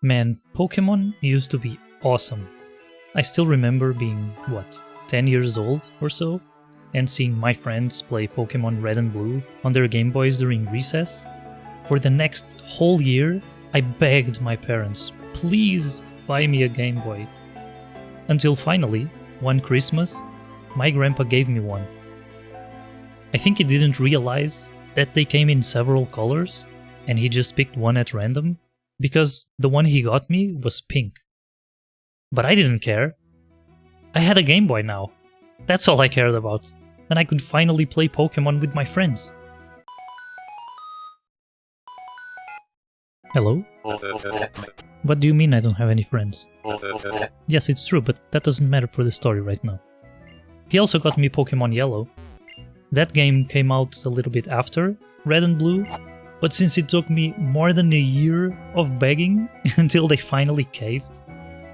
Man, Pokémon used to be awesome. I still remember being, 10 years old or so, and seeing my friends play Pokémon Red and Blue on their Game Boys during recess. For the next whole year, I begged my parents, please buy me a Game Boy. Until finally, one Christmas, my grandpa gave me one. I think he didn't realize that they came in several colors, and he just picked one at random, because the one he got me was pink. But I didn't care. I had a Game Boy now. That's all I cared about. And I could finally play Pokémon with my friends. Hello? What do you mean I don't have any friends? Yes, it's true, but that doesn't matter for the story right now. He also got me Pokémon Yellow. That game came out a little bit after Red and Blue, but since it took me more than a year of begging until they finally caved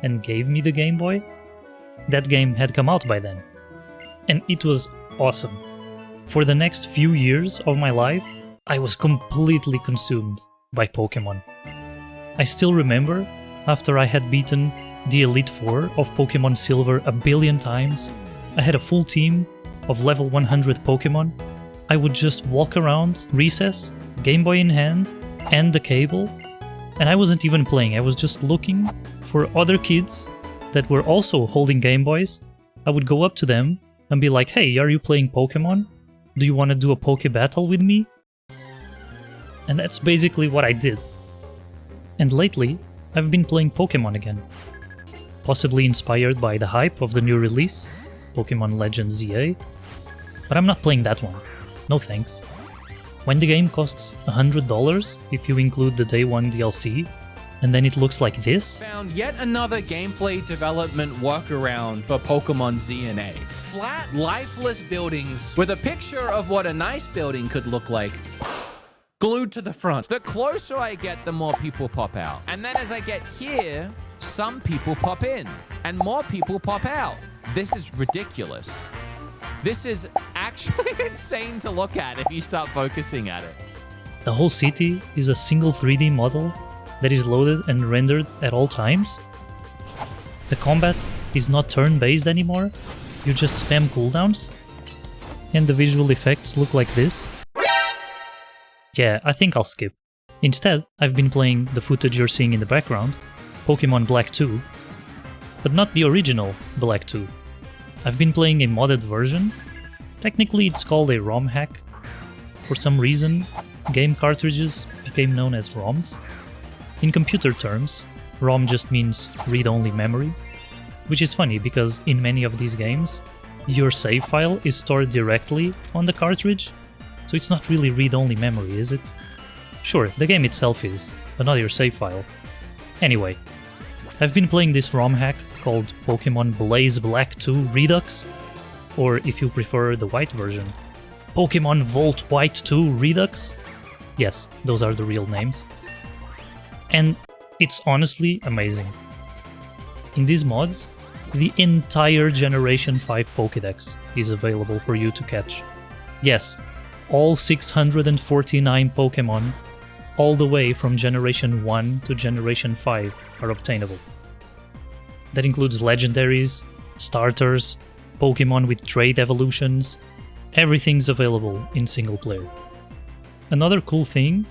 and gave me the Game Boy, that game had come out by then. And it was awesome. For the next few years of my life, I was completely consumed by Pokémon. I still remember, after I had beaten the Elite Four of Pokémon Silver a billion times, I had a full team of level 100 Pokémon. I would just walk around recess, Game Boy in hand, and the cable, and I wasn't even playing, I was just looking for other kids that were also holding Game Boys. I would go up to them and be like, hey, are you playing Pokémon? Do you want to do a Poké Battle with me? And that's basically what I did. And lately, I've been playing Pokémon again. Possibly inspired by the hype of the new release, Pokémon Legends ZA. But I'm not playing that one. No thanks. When the game costs $100 if you include the Day 1 DLC, and then it looks like this. Found yet another gameplay development workaround for Pokemon ZA. Flat, lifeless buildings with a picture of what a nice building could look like glued to the front. The closer I get, the more people pop out. And then as I get here, some people pop in and more people pop out. This is ridiculous. This is actually insane to look at if you start focusing at it. The whole city is a single 3D model that is loaded and rendered at all times. The combat is not turn-based anymore, you just spam cooldowns. And the visual effects look like this. Yeah, I think I'll skip. Instead, I've been playing the footage you're seeing in the background, Pokémon Black 2, but not the original Black 2. I've been playing a modded version. Technically it's called a ROM hack. For some reason, game cartridges became known as ROMs. In computer terms, ROM just means read-only memory, which is funny because in many of these games, your save file is stored directly on the cartridge, so it's not really read-only memory, is it? Sure, the game itself is, but not your save file. Anyway, I've been playing this ROM hack called Pokémon Blaze Black 2 Redux, or if you prefer the white version, Pokémon Volt White 2 Redux. Yes, those are the real names. And it's honestly amazing. In these mods, the entire Generation 5 Pokédex is available for you to catch. Yes, all 649 Pokémon, all the way from Generation 1 to Generation 5 are obtainable. That includes legendaries, starters, Pokémon with trait evolutions. Everything's available in single player. Another cool thing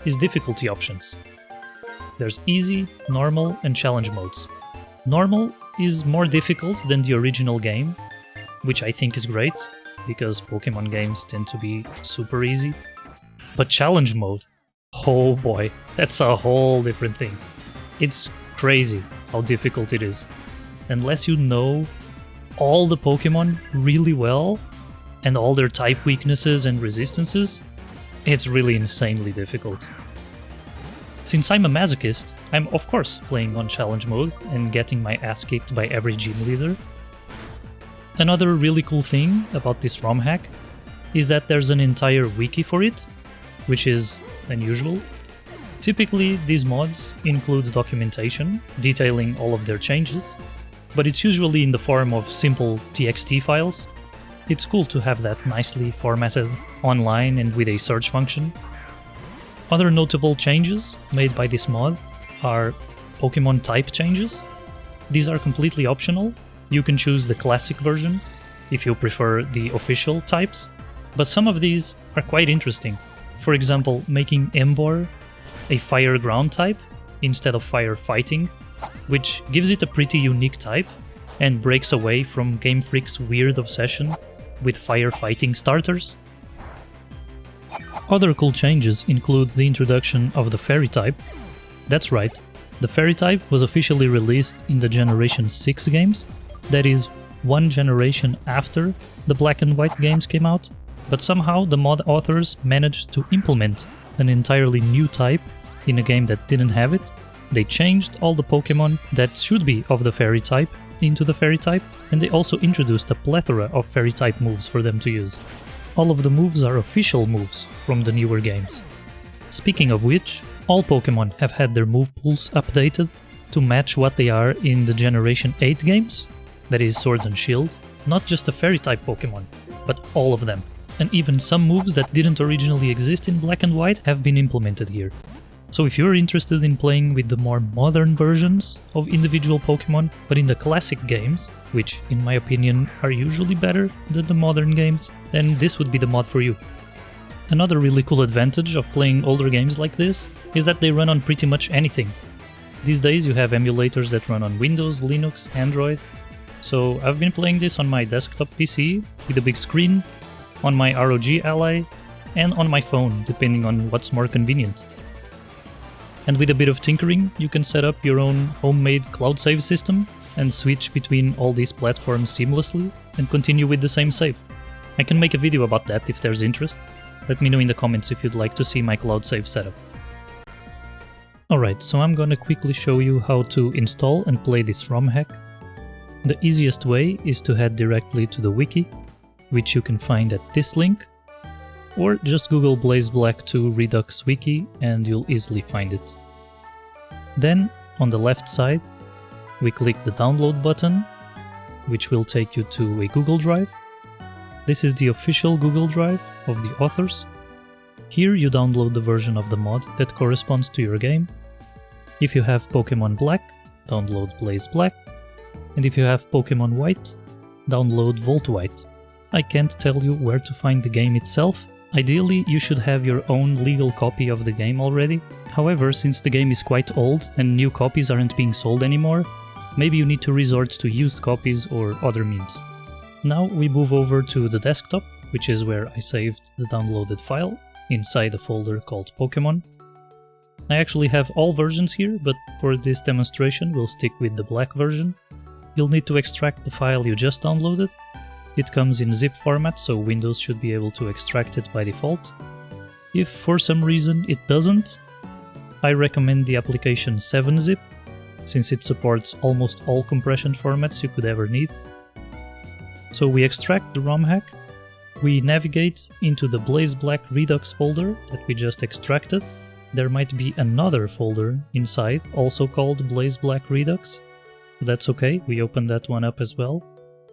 is difficulty options. There's easy, normal, and challenge modes. Normal is more difficult than the original game, which I think is great, because Pokémon games tend to be super easy. But challenge mode, oh boy, that's a whole different thing. It's crazy how difficult it is. Unless you know all the Pokémon really well, and all their type weaknesses and resistances, it's really insanely difficult. Since I'm a masochist, I'm of course playing on challenge mode and getting my ass kicked by every gym leader. Another really cool thing about this ROM hack is that there's an entire wiki for it, which is unusual. Typically, these mods include documentation detailing all of their changes, but it's usually in the form of simple TXT files. It's cool to have that nicely formatted online and with a search function. Other notable changes made by this mod are Pokemon type changes. These are completely optional. You can choose the classic version if you prefer the official types, but some of these are quite interesting. For example, making Emboar a fire ground type instead of fire fighting, which gives it a pretty unique type and breaks away from Game Freak's weird obsession with fire fighting starters. Other cool changes include the introduction of the fairy type. That's right, the fairy type was officially released in the Generation 6 games, that is, one generation after the Black and White games came out, but somehow the mod authors managed to implement an entirely new type in a game that didn't have it. They changed all the Pokemon that should be of the fairy type into the fairy type, and they also introduced a plethora of fairy type moves for them to use. All of the moves are official moves from the newer games. Speaking of which, all Pokemon have had their move pools updated to match what they are in the Generation 8 games, that is Sword and Shield, not just the fairy type Pokemon, but all of them. And even some moves that didn't originally exist in Black and White have been implemented here. So if you're interested in playing with the more modern versions of individual Pokemon, but in the classic games, which in my opinion are usually better than the modern games, then this would be the mod for you. Another really cool advantage of playing older games like this is that they run on pretty much anything. These days you have emulators that run on Windows, Linux, Android. So I've been playing this on my desktop PC with a big screen, on my ROG Ally, and on my phone, depending on what's more convenient. And with a bit of tinkering, you can set up your own homemade cloud save system and switch between all these platforms seamlessly and continue with the same save. I can make a video about that if there's interest. Let me know in the comments if you'd like to see my cloud save setup. Alright, so I'm gonna quickly show you how to install and play this ROM hack. The easiest way is to head directly to the wiki, which you can find at this link, or just Google BlazeBlack 2 Redux wiki and you'll easily find it. Then, on the left side, we click the download button, which will take you to a Google Drive. This is the official Google Drive of the authors. Here you download the version of the mod that corresponds to your game. If you have Pokémon Black, download BlazeBlack, and if you have Pokémon White, download Volt White. I can't tell you where to find the game itself. Ideally, you should have your own legal copy of the game already. However, since the game is quite old and new copies aren't being sold anymore, maybe you need to resort to used copies or other means. Now we move over to the desktop, which is where I saved the downloaded file, inside a folder called Pokémon. I actually have all versions here, but for this demonstration we'll stick with the black version. You'll need to extract the file you just downloaded. It comes in zip format, so Windows should be able to extract it by default. If for some reason it doesn't, I recommend the application 7-zip, since it supports almost all compression formats you could ever need. So we extract the ROM hack, we navigate into the BlazeBlack Redux folder that we just extracted. There might be another folder inside, also called BlazeBlack Redux. That's okay, we open that one up as well,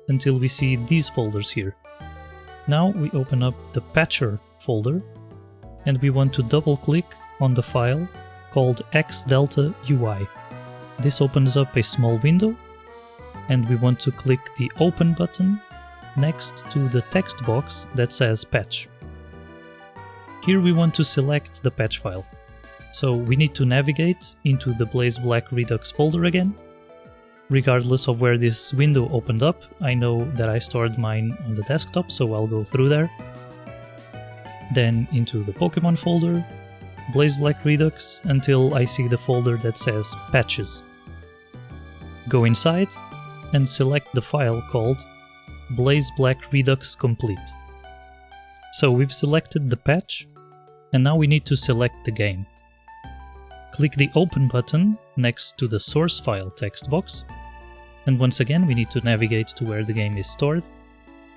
until we see these folders here. Now we open up the Patcher folder, and we want to double-click on the file called xdelta UI. This opens up a small window, and we want to click the Open button next to the text box that says Patch. Here we want to select the patch file. So we need to navigate into the BlazeBlack Redux folder again. Regardless of where this window opened up, I know that I stored mine on the desktop, so I'll go through there. Then into the Pokémon folder, BlazeBlack Redux, until I see the folder that says Patches. Go inside and select the file called BlazeBlack Redux Complete. So we've selected the patch, and now we need to select the game. Click the Open button next to the source file text box, and once again we need to navigate to where the game is stored.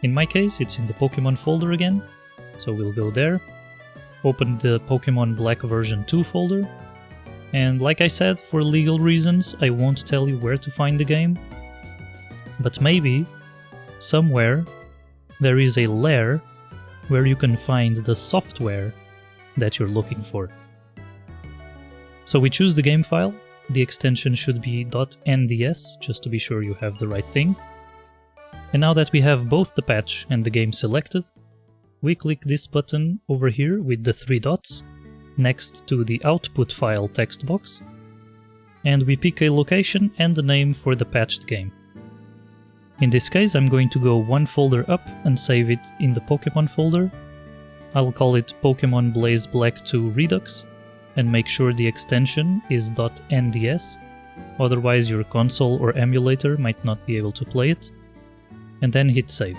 In my case it's in the Pokémon folder again, so we'll go there, open the Pokémon Black version 2 folder, and like I said, for legal reasons I won't tell you where to find the game, but maybe somewhere there is a lair where you can find the software that you're looking for. So we choose the game file, the extension should be .nds, just to be sure you have the right thing. And now that we have both the patch and the game selected, we click this button over here with the 3 dots, next to the output file text box, and we pick a location and the name for the patched game. In this case, I'm going to go one folder up and save it in the Pokémon folder. I'll call it Pokémon Black 2 Redux and make sure the extension is .nds, otherwise your console or emulator might not be able to play it, and then hit save.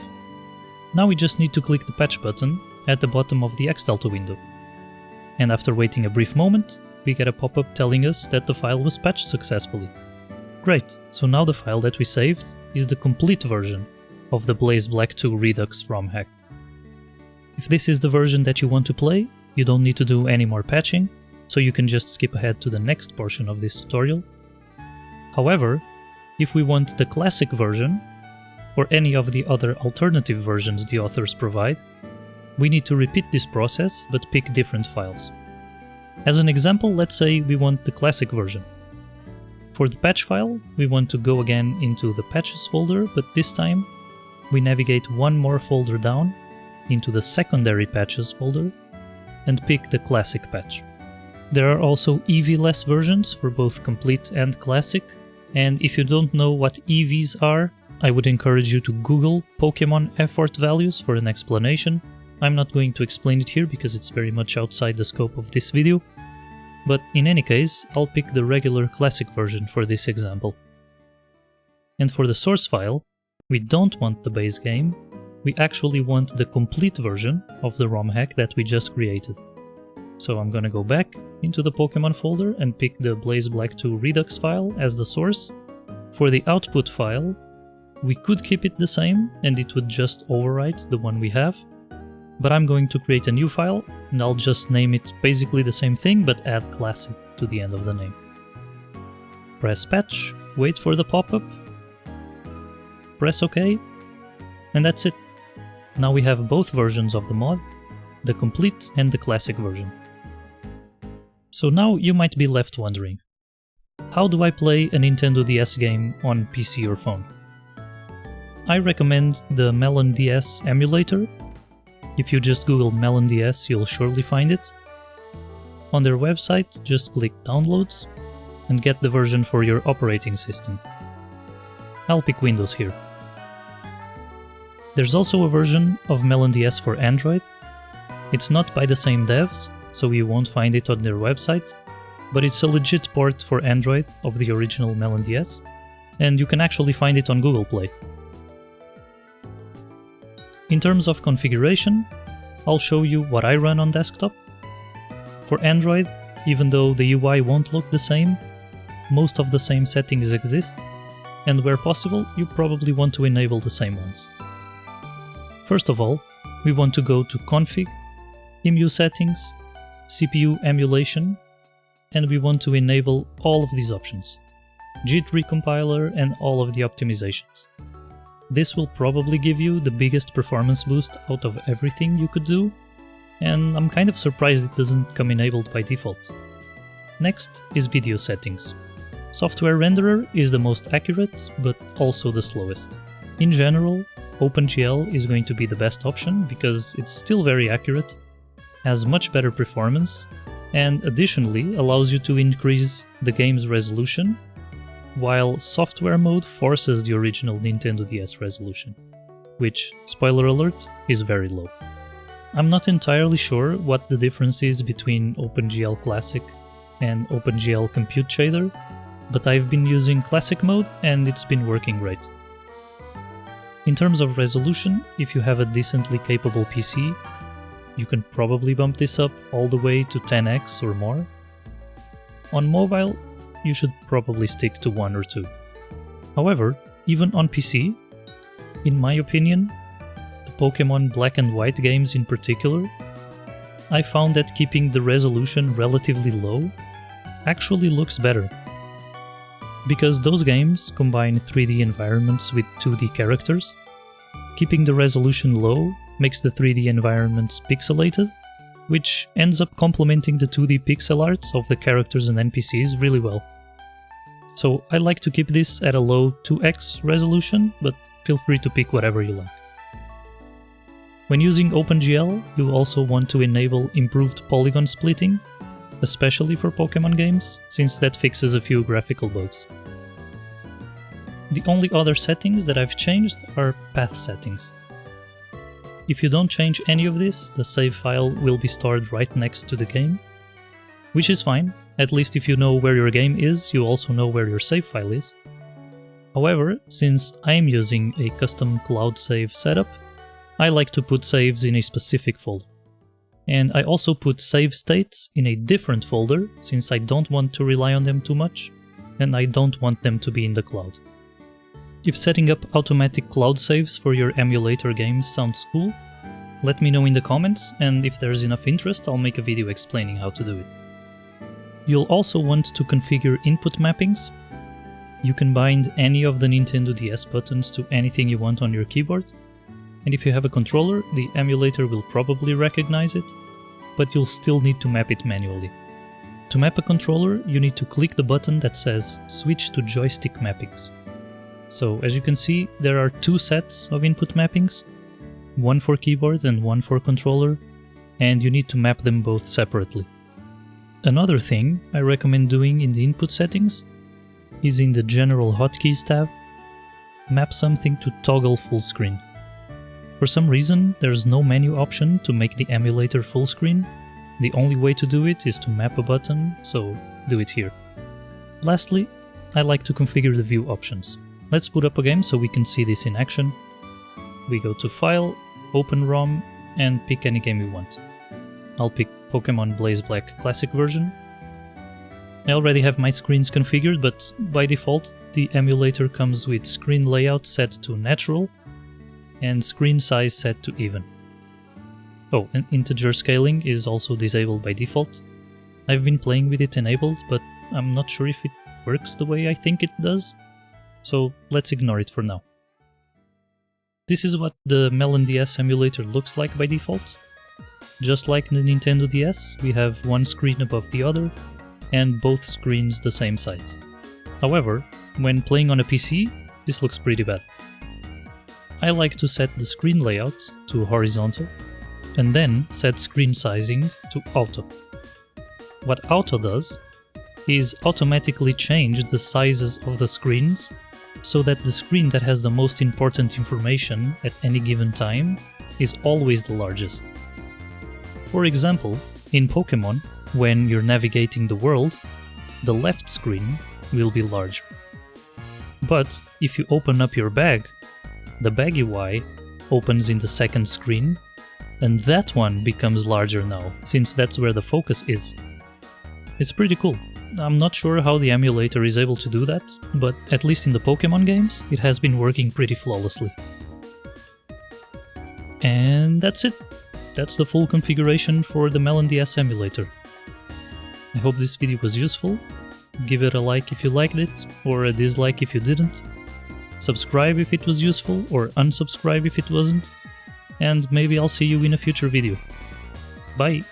Now we just need to click the patch button at the bottom of the Xdelta window. And after waiting a brief moment, we get a pop-up telling us that the file was patched successfully. Great, so now the file that we saved is the complete version of the Black 2 Redux ROM hack. If this is the version that you want to play, you don't need to do any more patching, so you can just skip ahead to the next portion of this tutorial. However, if we want the classic version, or any of the other alternative versions the authors provide, we need to repeat this process but pick different files. As an example, let's say we want the classic version. For the patch file, we want to go again into the patches folder, but this time we navigate one more folder down into the secondary patches folder and pick the classic patch. There are also EV-less versions for both complete and classic, and if you don't know what EVs are, I would encourage you to Google Pokémon effort values for an explanation. I'm not going to explain it here because it's very much outside the scope of this video. But in any case, I'll pick the regular classic version for this example. And for the source file, we don't want the base game, we actually want the complete version of the ROM hack that we just created. So I'm gonna go back into the Pokémon folder and pick the Black 2 Redux file as the source. For the output file, we could keep it the same and it would just overwrite the one we have. But I'm going to create a new file, and I'll just name it basically the same thing, but add classic to the end of the name. Press patch, wait for the pop-up, press OK, and that's it. Now we have both versions of the mod, the complete and the classic version. So now you might be left wondering, how do I play a Nintendo DS game on PC or phone? I recommend the MelonDS emulator. If you just Google MelonDS, you'll surely find it. On their website, just click Downloads and get the version for your operating system. I'll pick Windows here. There's also a version of MelonDS for Android. It's not by the same devs, so you won't find it on their website, but it's a legit port for Android of the original MelonDS, and you can actually find it on Google Play. In terms of configuration, I'll show you what I run on desktop. For Android, even though the UI won't look the same, most of the same settings exist, and where possible, you probably want to enable the same ones. First of all, we want to go to Config, EMU Settings, CPU Emulation, and we want to enable all of these options, JIT Recompiler and all of the optimizations. This will probably give you the biggest performance boost out of everything you could do, and I'm kind of surprised it doesn't come enabled by default. Next is Video Settings. Software Renderer is the most accurate, but also the slowest. In general, OpenGL is going to be the best option because it's still very accurate, has much better performance, and additionally allows you to increase the game's resolution, while software mode forces the original Nintendo DS resolution, which, spoiler alert, is very low. I'm not entirely sure what the difference is between OpenGL Classic and OpenGL Compute Shader, but I've been using Classic mode and it's been working great. In terms of resolution, if you have a decently capable PC, you can probably bump this up all the way to 10x or more. On mobile, you should probably stick to 1 or 2. However, even on PC, in my opinion, the Pokémon Black and White games in particular, I found that keeping the resolution relatively low actually looks better. Because those games combine 3D environments with 2D characters, keeping the resolution low makes the 3D environments pixelated, which ends up complementing the 2D pixel art of the characters and NPCs really well. So I like to keep this at a low 2x resolution, but feel free to pick whatever you like. When using OpenGL, you also want to enable improved polygon splitting, especially for Pokémon games, since that fixes a few graphical bugs. The only other settings that I've changed are path settings. If you don't change any of this, the save file will be stored right next to the game, which is fine. At least if you know where your game is, you also know where your save file is. However, since I'm using a custom cloud save setup, I like to put saves in a specific folder. And I also put save states in a different folder, since I don't want to rely on them too much, and I don't want them to be in the cloud. If setting up automatic cloud saves for your emulator games sounds cool, let me know in the comments, and if there's enough interest, I'll make a video explaining how to do it. You'll also want to configure input mappings. You can bind any of the Nintendo DS buttons to anything you want on your keyboard, and if you have a controller, the emulator will probably recognize it, but you'll still need to map it manually. To map a controller, you need to click the button that says Switch to Joystick Mappings. So, as you can see, there are two sets of input mappings, one for keyboard and one for controller, and you need to map them both separately. Another thing I recommend doing in the input settings is in the General Hotkeys tab, map something to toggle full screen. For some reason, there's no menu option to make the emulator full screen. The only way to do it is to map a button, so do it here. Lastly, I like to configure the view options. Let's boot up a game so we can see this in action. We go to File, Open ROM, and pick any game we want. I'll pick Pokémon Black Classic version. I already have my screens configured, but by default the emulator comes with screen layout set to natural and screen size set to even. Oh, and integer scaling is also disabled by default. I've been playing with it enabled, but I'm not sure if it works the way I think it does, so let's ignore it for now. This is what the MelonDS emulator looks like by default. Just like the Nintendo DS, we have one screen above the other, and both screens the same size. However, when playing on a PC, this looks pretty bad. I like to set the screen layout to horizontal, and then set screen sizing to auto. What auto does is automatically change the sizes of the screens so that the screen that has the most important information at any given time is always the largest. For example, in Pokémon, when you're navigating the world, the left screen will be larger. But if you open up your bag, the bag UI opens in the second screen, and that one becomes larger now, since that's where the focus is. It's pretty cool. I'm not sure how the emulator is able to do that, but at least in the Pokémon games, it has been working pretty flawlessly. And that's it. That's the full configuration for the MelonDS emulator. I hope this video was useful. Give it a like if you liked it, or a dislike if you didn't. Subscribe if it was useful, or unsubscribe if it wasn't. And maybe I'll see you in a future video. Bye!